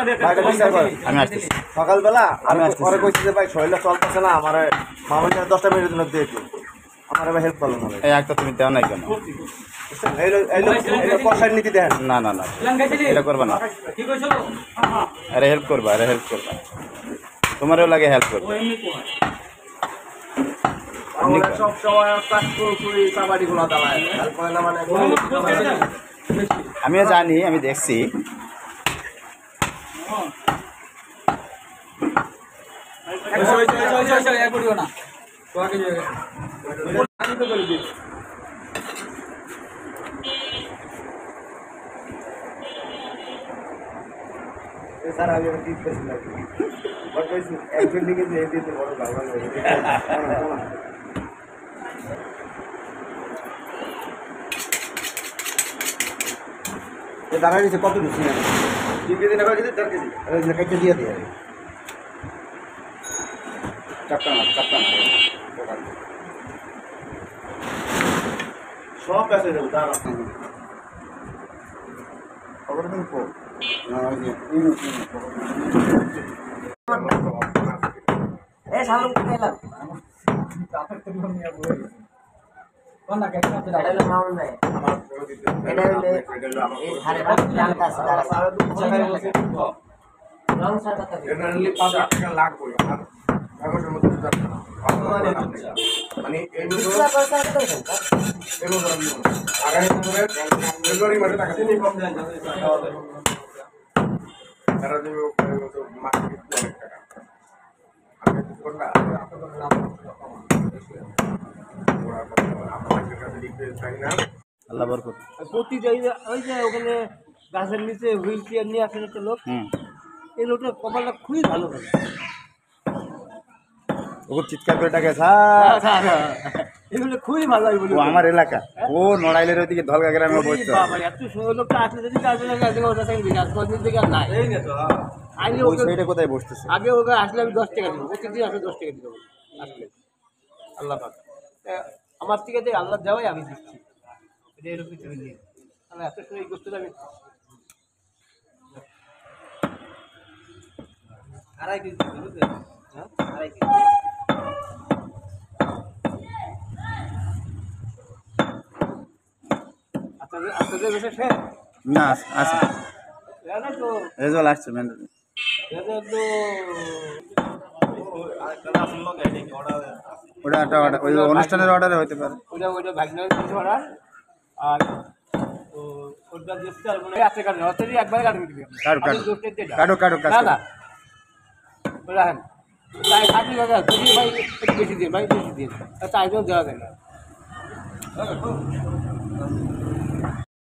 আমি আসতেছি সকালবেলা আমি আসতেছি। পরে কইছি যে ভাই শরীরটা চলতেছে না, আমার মামার সাথে 10টা মিনিটের জন্য দিয়ে একটু আমার এবার হেল্প করলেন না ভাই। এই একটা তুমি দেও নাই কেন? এই কষার নীতি দেখেন। না না না এটা করবা না, আরে হেল্প করবা, আরে হেল্প করবা, তোমারও লাগে হেল্প করবা। আমরা সব সময় পুরি কাবাডি গুলো দাঁড়ায় হেল্প করে না মানে আমিও জানি, আমি দেখছি। স্যার আমি ঠিক করেছিলাম একজন দিকে যে দিতে বড় ভালো দাঁড়ায় নিচ্ছে কত ঢুকছি না 2 কেজি না 4 কেজি কেটে দিয়ে দিয়ে চাপটা না সব কাছে দেবো দাঁড়া খবর দিন পো না ওই যে এই সালুম খেলাম কোন না কেটে এটা হলো মাউন্ট ভাই এটা হলো এই ধারে বাদ জানতা আছে তারা রং সাদা থাকে এটা নিলে 5 টাকা লাগবে আর কাগজের মধ্যে যাচ্ছে না মানে এই দুটা পয়সা কত দেন এর মধ্যে আগামী বছরে ফেব্রুয়ারি মাসে টাকা দিতে কম দেন তারা যে মাসে অনেক টাকা আমি কিছু করলে আপনাদের নাম আল্লাহ বরকত। প্রতি জায়গায় ওই যে ওখানে গাছের নিচে হুইল চেয়ার নিয়ে আসেন একটা লোক, এই লোকটা কপালটা খুবই ভালো করে। ওকে চিৎকার করে ডাকে স্যার, এগুলো খুবই ভালো হয় বলে ও আমার এলাকা, ও নড়াইলের ওইদিকে ধলগা গ্রামে বসতো। বাবা এত সুন্দর লোকটা আসলে যদি কাজে লাগে আজকে ওটা থেকে বিকাশ কদিন থেকে আর নাই আইলে ওই ওকে সাইডে কোথায় বসতেছে? আগে ওকে আসলে আমি 10 টাকা দিব, প্রতিদিন আসলে 10 টাকা দিব আসলে আল্লাহ পাক আমার থেকে যে আল্লাহ দেওয়াই আমি দিচ্ছি, এটা এরকম কিছু নেই। আমি এত সুন্দর এই গোষ্ঠীটা আমি 2.5 কেজি বুঝলেন, হ্যাঁ 2.5 কেজি। আপনাদের বেশি শেষ না আছে, জানো তো রেজাল্ট আসছে ম্যান। এটা তো ওটা একটা অর্ডার, ওই অনুষ্ঠানের অর্ডারে হতে পারে। ওইটা ভাগনার কিছু অর্ডার আর ওটা দিচ্ছে আর মনে আছে কাটে অতই একবার কাটে দিবি কাটো কাটো কাটো কাটো কাটো না না রাখেন তাই খাটি কথা তুমি ভাই একটু বেশি দিন ভাই, বেশি দিন তাই দেওয়া যায় না।